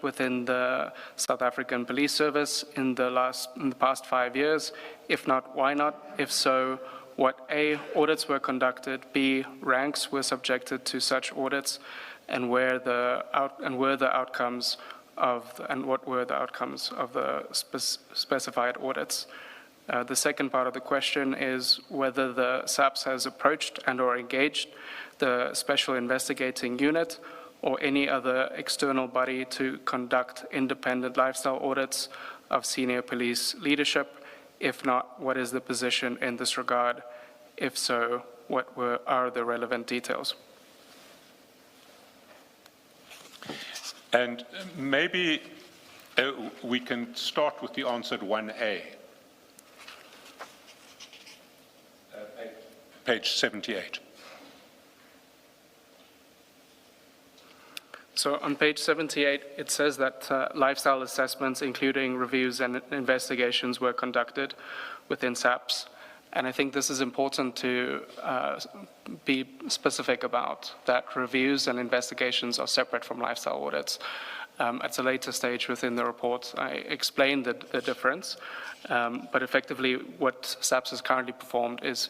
within the South African Police Service in the past 5 years? If not, why not? If so, what A, audits were conducted, B, ranks were subjected to such audits, and what were the outcomes of the specified audits? The second part of the question is whether the SAPS has approached and or engaged the Special Investigating Unit or any other external body to conduct independent lifestyle audits of senior police leadership. If not, what is the position in this regard? If so, what are the relevant details? And maybe we can start with the answer to 1A. Page 78. So on page 78, it says that lifestyle assessments, including reviews and investigations, were conducted within SAPS. And I think this is important to be specific about, that reviews and investigations are separate from lifestyle audits. At a later stage within the report, I explained the difference, but effectively what SAPS has currently performed is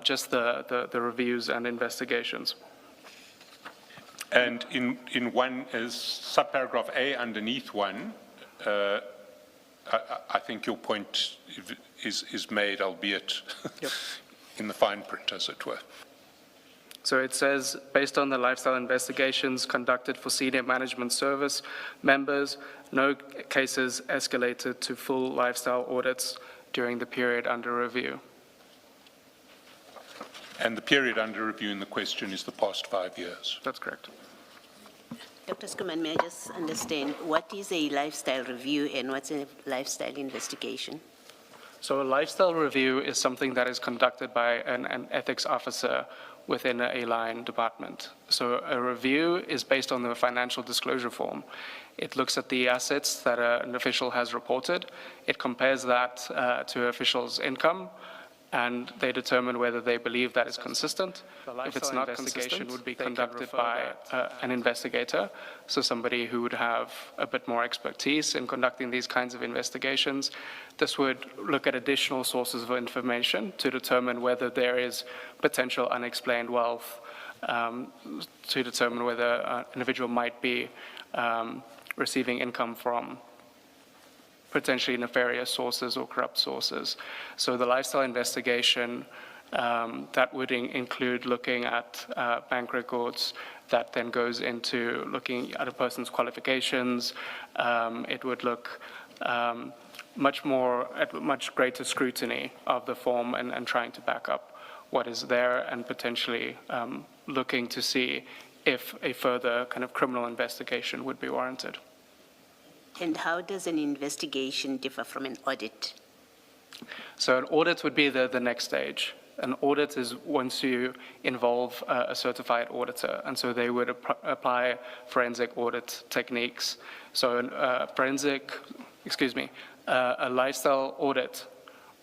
just the reviews and investigations. And in one is subparagraph A underneath one, I think your point is made, albeit yep. in the fine print, as it were. So it says, based on the lifestyle investigations conducted for senior management service members, no cases escalated to full lifestyle audits during the period under review. And the period under review in the question is the past 5 years. That's correct. Dr. Schoeman, may I just understand, what is a lifestyle review and what's a lifestyle investigation? So a lifestyle review is something that is conducted by an ethics officer within an A-line department. So a review is based on the financial disclosure form. It looks at the assets that an official has reported. It compares that to an official's income, and they determine whether they believe that is consistent. If it's not, investigation would be conducted by an investigator, so somebody who would have a bit more expertise in conducting these kinds of investigations. This would look at additional sources of information to determine whether there is potential unexplained wealth, to determine whether an individual might be receiving income from potentially nefarious sources or corrupt sources. So the lifestyle investigation, that would include looking at bank records, that then goes into looking at a person's qualifications. It would look much greater scrutiny of the form and trying to back up what is there and potentially looking to see if a further kind of criminal investigation would be warranted. And how does an investigation differ from an audit? So an audit would be the next stage. An audit is once you involve a certified auditor, and so they would apply forensic audit techniques. So a lifestyle audit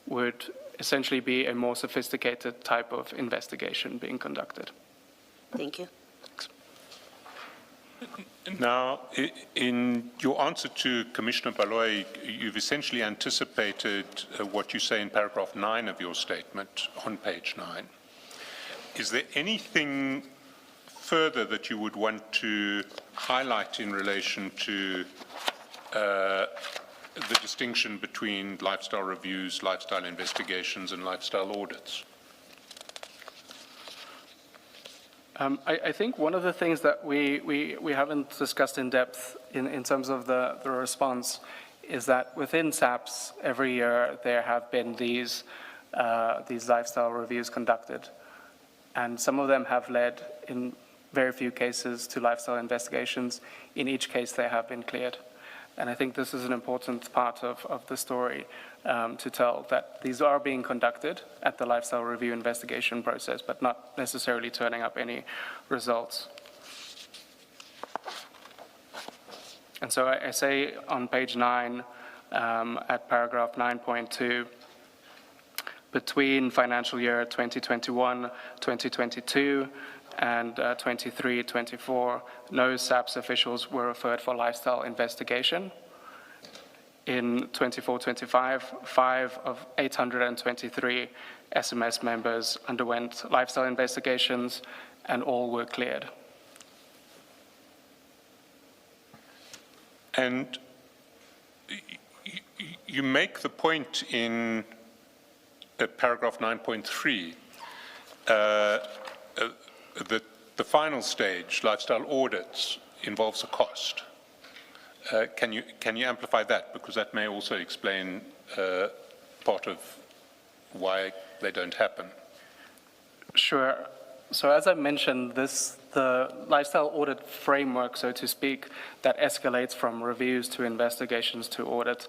would essentially be a more sophisticated type of investigation being conducted. Thank you. Now, in your answer to Commissioner Baloyi, you've essentially anticipated what you say in paragraph 9 of your statement on page 9. Is there anything further that you would want to highlight in relation to the distinction between lifestyle reviews, lifestyle investigations, and lifestyle audits? I think one of the things that we haven't discussed in depth in terms of the response is that within SAPS, every year there have been these lifestyle reviews conducted. And some of them have led, in very few cases, to lifestyle investigations. In each case, they have been cleared. And I think this is an important part of the story to tell, that these are being conducted at the lifestyle review investigation process, but not necessarily turning up any results. And so I say on page 9, at paragraph 9.2, between financial year 2021-2022, and 23, 24, no SAPS officials were referred for lifestyle investigation. In 24, 25, 5 of 823 SMS members underwent lifestyle investigations, and all were cleared. And you make the point in paragraph 9.3 that the final stage, lifestyle audits, involves a cost. Can you amplify that? Because that may also explain part of why they don't happen. Sure. So as I mentioned, the lifestyle audit framework, so to speak, that escalates from reviews to investigations to audit,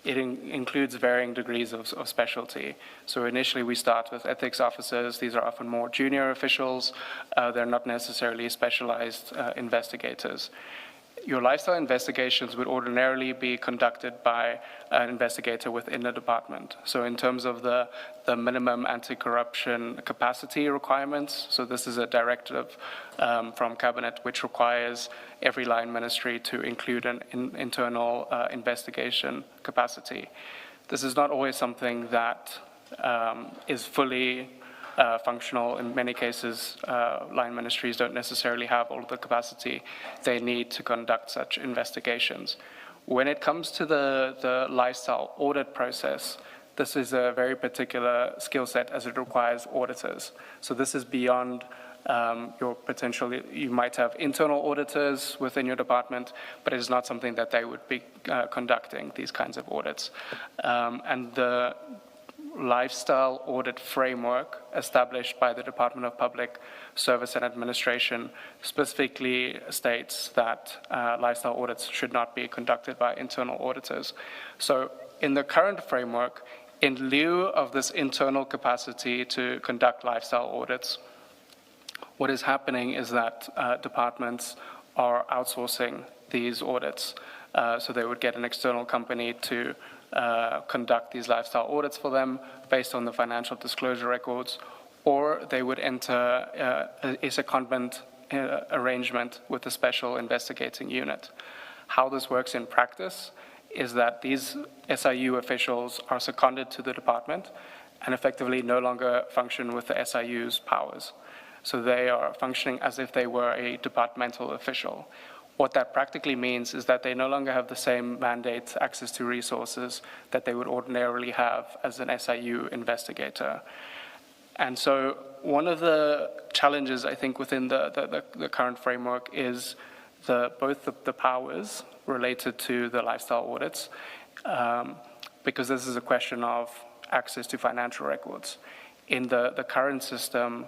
it includes varying degrees of specialty. So initially we start with ethics officers. These are often more junior officials. They're not necessarily specialized investigators. Your lifestyle investigations would ordinarily be conducted by an investigator within the department. So in terms of the minimum anti-corruption capacity requirements, so this is a directive from Cabinet which requires every line ministry to include an internal investigation capacity. This is not always something that is fully functional. In many cases, line ministries don't necessarily have all of the capacity they need to conduct such investigations. When it comes to the lifestyle audit process, this is a very particular skill set as it requires auditors. So this is beyond your potential. You might have internal auditors within your department, but it is not something that they would be conducting, these kinds of audits. And the lifestyle audit framework established by the Department of Public Service and Administration specifically states that lifestyle audits should not be conducted by internal auditors. So in the current framework, in lieu of this internal capacity to conduct lifestyle audits, what is happening is that departments are outsourcing these audits. So they would get an external company to conduct these lifestyle audits for them based on the financial disclosure records, or they would enter a secondment arrangement with a special investigating unit. How this works in practice is that these SIU officials are seconded to the department and effectively no longer function with the SIU's powers. So they are functioning as if they were a departmental official. What that practically means is that they no longer have the same mandate, access to resources that they would ordinarily have as an SIU investigator. And so one of the challenges, I think, within the current framework is both the powers related to the lifestyle audits, because this is a question of access to financial records. In the current system,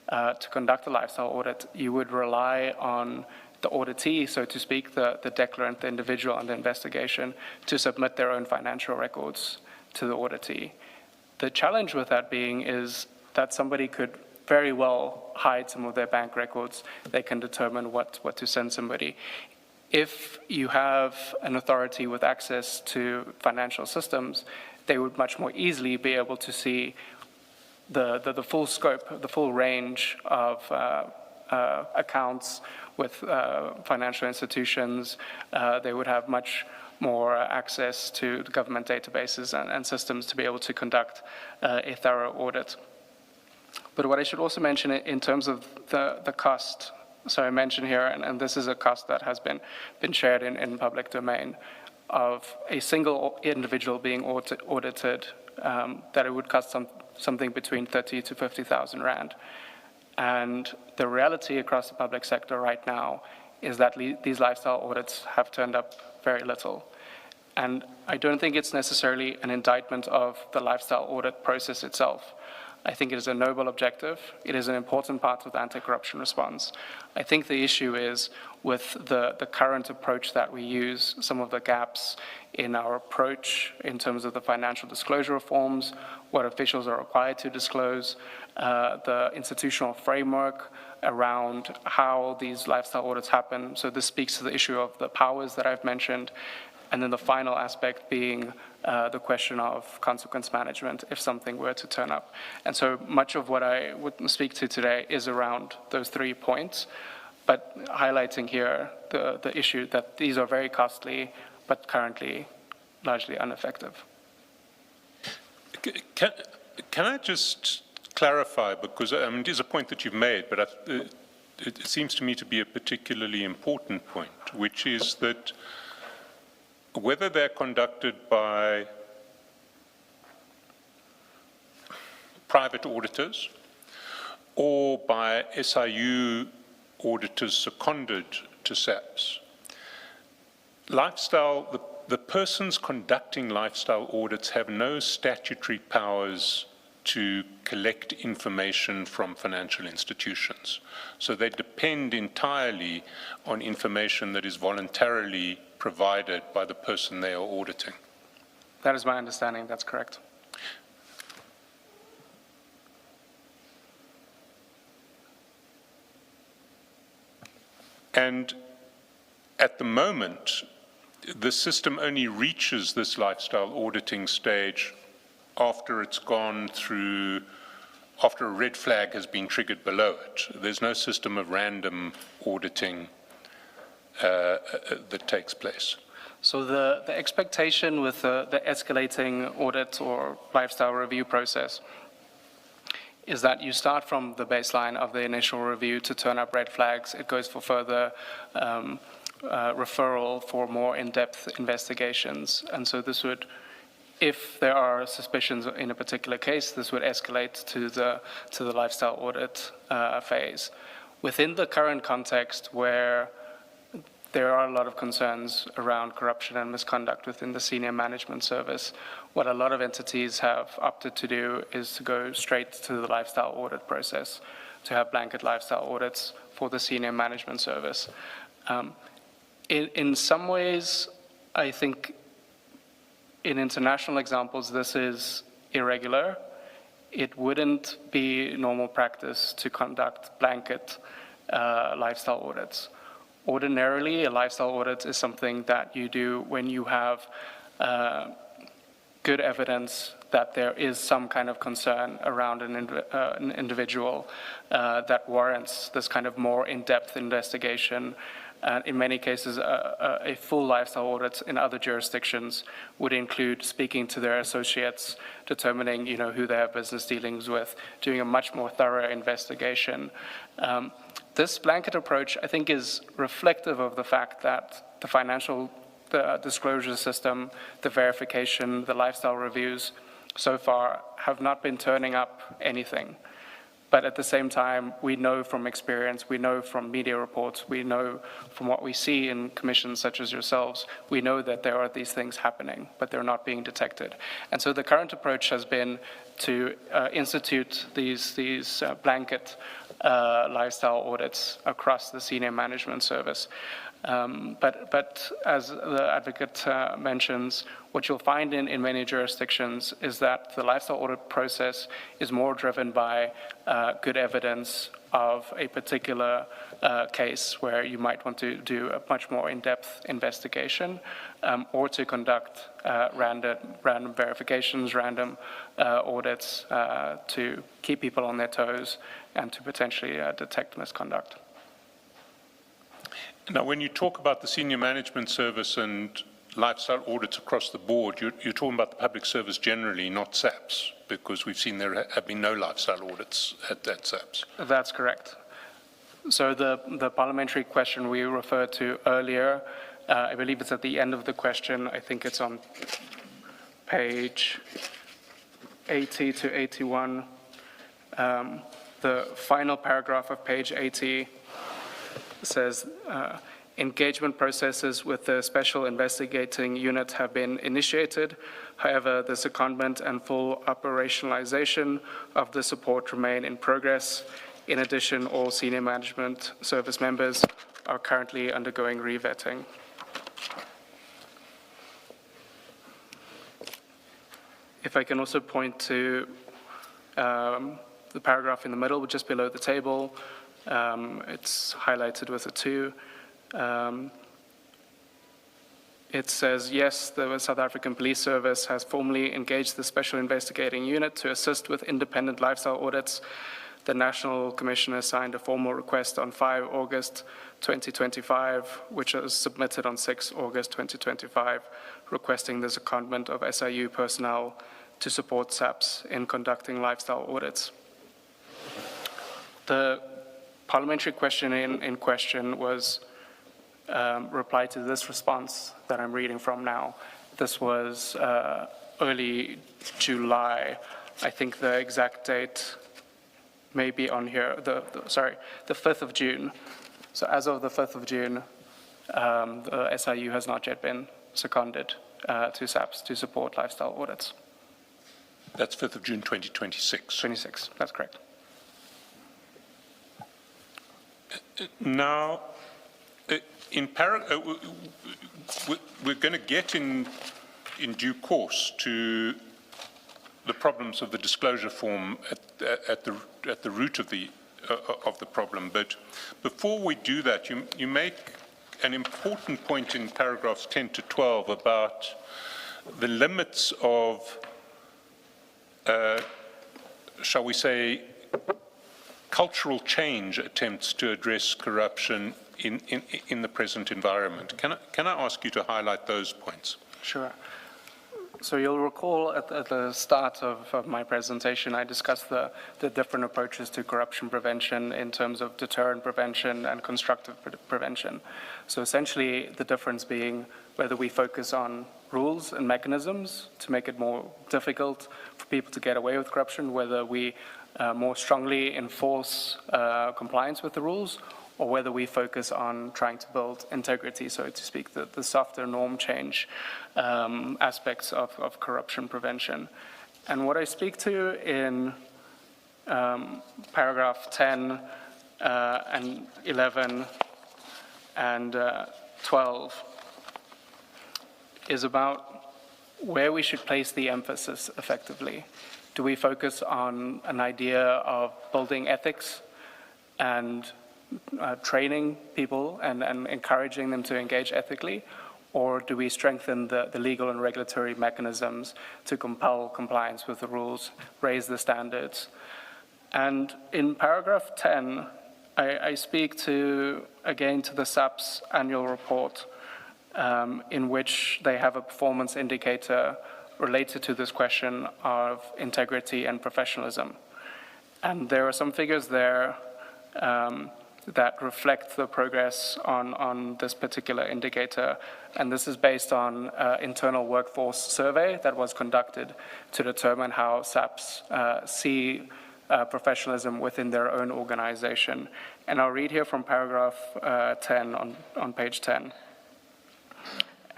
to conduct a lifestyle audit, you would rely on the auditee, so to speak, the declarant, the individual under investigation, to submit their own financial records to the auditee. The challenge with that being is that somebody could very well hide some of their bank records. They can determine what to send somebody. If you have an authority with access to financial systems, they would much more easily be able to see the full scope, the full range of accounts with financial institutions. They would have much more access to the government databases and systems to be able to conduct a thorough audit. But what I should also mention in terms of the cost, so I mentioned here, and this is a cost that has been shared in public domain, of a single individual being audited, that it would cost something between 30 to 50,000 Rand. And the reality across the public sector right now is that these lifestyle audits have turned up very little. And I don't think it's necessarily an indictment of the lifestyle audit process itself. I think it is a noble objective. It is an important part of the anti-corruption response. I think the issue is with the current approach that we use, some of the gaps in our approach in terms of the financial disclosure reforms, what officials are required to disclose, the institutional framework around how these lifestyle audits happen. So this speaks to the issue of the powers that I've mentioned. And then the final aspect being the question of consequence management if something were to turn up. And so much of what I would speak to today is around those 3 points, but highlighting here the issue that these are very costly, but currently largely ineffective. Can I just clarify, because it is a point that you've made, but it seems to me to be a particularly important point, which is that whether they're conducted by private auditors or by SIU auditors seconded to SAPS, the persons conducting lifestyle audits have no statutory powers to collect information from financial institutions. So they depend entirely on information that is voluntarily provided by the person they are auditing. That is my understanding, that's correct. And at the moment, the system only reaches this lifestyle auditing stage after it's gone through, after a red flag has been triggered below it. There's no system of random auditing that takes place. So the expectation with the escalating audit or lifestyle review process is that you start from the baseline of the initial review to turn up red flags. It goes for further referral for more in-depth investigations. And so this would, if there are suspicions in a particular case, this would escalate to the lifestyle audit phase. Within the current context where there are a lot of concerns around corruption and misconduct within the senior management service, what a lot of entities have opted to do is to go straight to the lifestyle audit process, to have blanket lifestyle audits for the senior management service. In some ways, I think in international examples, this is irregular. It wouldn't be normal practice to conduct blanket lifestyle audits. Ordinarily, a lifestyle audit is something that you do when you have good evidence that there is some kind of concern around an individual that warrants this kind of more in-depth investigation. In many cases, a full lifestyle audit in other jurisdictions would include speaking to their associates, determining who they have business dealings with, doing a much more thorough investigation. This blanket approach, I think, is reflective of the fact that the financial disclosure system, the verification, the lifestyle reviews so far have not been turning up anything. But at the same time, we know from experience, we know from media reports, we know from what we see in commissions such as yourselves, we know that there are these things happening, but they're not being detected. And so the current approach has been to institute these blanket lifestyle audits across the senior management service. But as the advocate mentions, what you'll find in many jurisdictions is that the lifestyle audit process is more driven by good evidence of a particular case where you might want to do a much more in-depth investigation or to conduct random verifications, random audits to keep people on their toes and to potentially detect misconduct. Now, when you talk about the senior management service and lifestyle audits across the board, you're talking about the public service generally, not SAPS, because we've seen there have been no lifestyle audits at SAPS. That's correct. So the parliamentary question we referred to earlier, I believe it's at the end of the question. I think it's on page 80 to 81. The final paragraph of page 80 says, engagement processes with the Special Investigating Unit have been initiated. However, the secondment and full operationalization of the support remain in progress. In addition, all senior management service members are currently undergoing revetting. If I can also point to the paragraph in the middle, just below the table, it's highlighted with a 2. it says, yes, the South African Police Service has formally engaged the Special Investigating Unit to assist with independent lifestyle audits. The National Commissioner signed a formal request on 5 August 2025, which was submitted on 6 August 2025, requesting the secondment of SIU personnel to support SAPS in conducting lifestyle audits. The parliamentary question in question was reply to this response that I'm reading from now. This was early July. I think the exact date may be on here, the 5th of June. So as of the 5th of June, the SIU has not yet been seconded to SAPS to support lifestyle audits. That's 5th of June 2026. 26, that's correct. Now, we're going to get in due course to the problems of the disclosure form at the root of the problem. But before we do that, you make an important point in paragraphs 10 to 12 about the limits of, shall we say, cultural change attempts to address corruption in the present environment. Can I ask you to highlight those points? Sure. So you'll recall at the start of my presentation, I discussed the different approaches to corruption prevention in terms of deterrent prevention and constructive prevention. So essentially, the difference being whether we focus on rules and mechanisms to make it more difficult for people to get away with corruption, whether we more strongly enforce compliance with the rules, or whether we focus on trying to build integrity, so to speak, the softer norm change aspects of corruption prevention. And what I speak to in paragraph 10 and 11 and 12 is about where we should place the emphasis effectively. Do we focus on an idea of building ethics and training people and encouraging them to engage ethically, or do we strengthen the legal and regulatory mechanisms to compel compliance with the rules, raise the standards? And in paragraph 10, I speak again to the SAPS annual report, in which they have a performance indicator related to this question of integrity and professionalism. And there are some figures there that reflect the progress on this particular indicator. And this is based on internal workforce survey that was conducted to determine how SAPS see professionalism within their own organization. And I'll read here from paragraph 10 on page 10.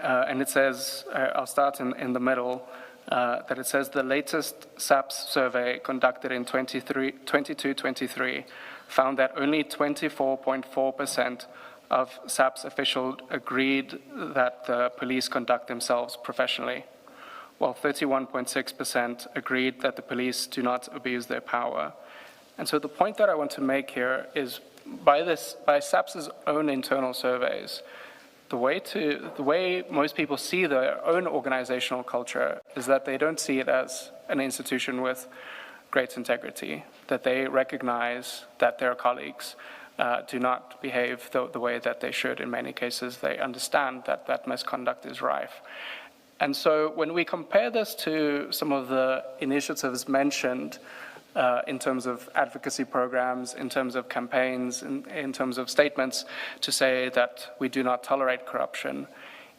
And it says, I'll start in the middle, that it says the latest SAPS survey conducted in 22-23 found that only 24.4% of SAPS officials agreed that the police conduct themselves professionally, while 31.6% agreed that the police do not abuse their power. And so the point that I want to make here is by SAPS's own internal surveys, the way most people see their own organizational culture is that they don't see it as an institution with great integrity, that they recognize that their colleagues do not behave the way that they should. In many cases, they understand that misconduct is rife. And so when we compare this to some of the initiatives mentioned in terms of advocacy programs, in terms of campaigns, in terms of statements to say that we do not tolerate corruption,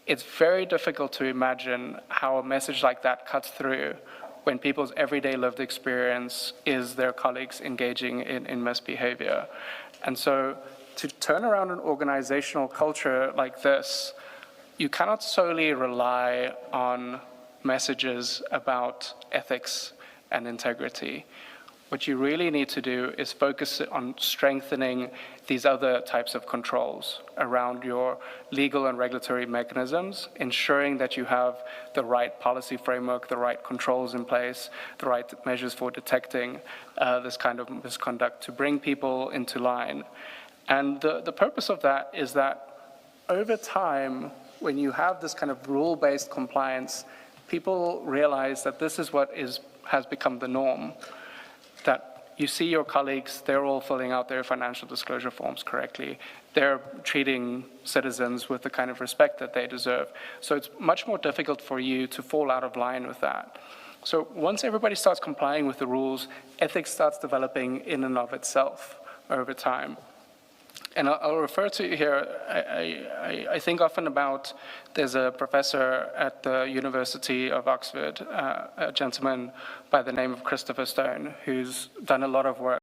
it's very difficult to imagine how a message like that cuts through when people's everyday lived experience is their colleagues engaging in misbehavior. And so to turn around an organizational culture like this, you cannot solely rely on messages about ethics and integrity. What you really need to do is focus on strengthening these other types of controls around your legal and regulatory mechanisms, ensuring that you have the right policy framework, the right controls in place, the right measures for detecting this kind of misconduct to bring people into line. And the purpose of that is that over time, when you have this kind of rule-based compliance, people realize that this is what has become the norm, that you see your colleagues, they're all filling out their financial disclosure forms correctly. They're treating citizens with the kind of respect that they deserve. So it's much more difficult for you to fall out of line with that. So once everybody starts complying with the rules, ethics starts developing in and of itself over time. And I'll refer to here, I think often about, there's a professor at the University of Oxford, a gentleman by the name of Christopher Stone, who's done a lot of work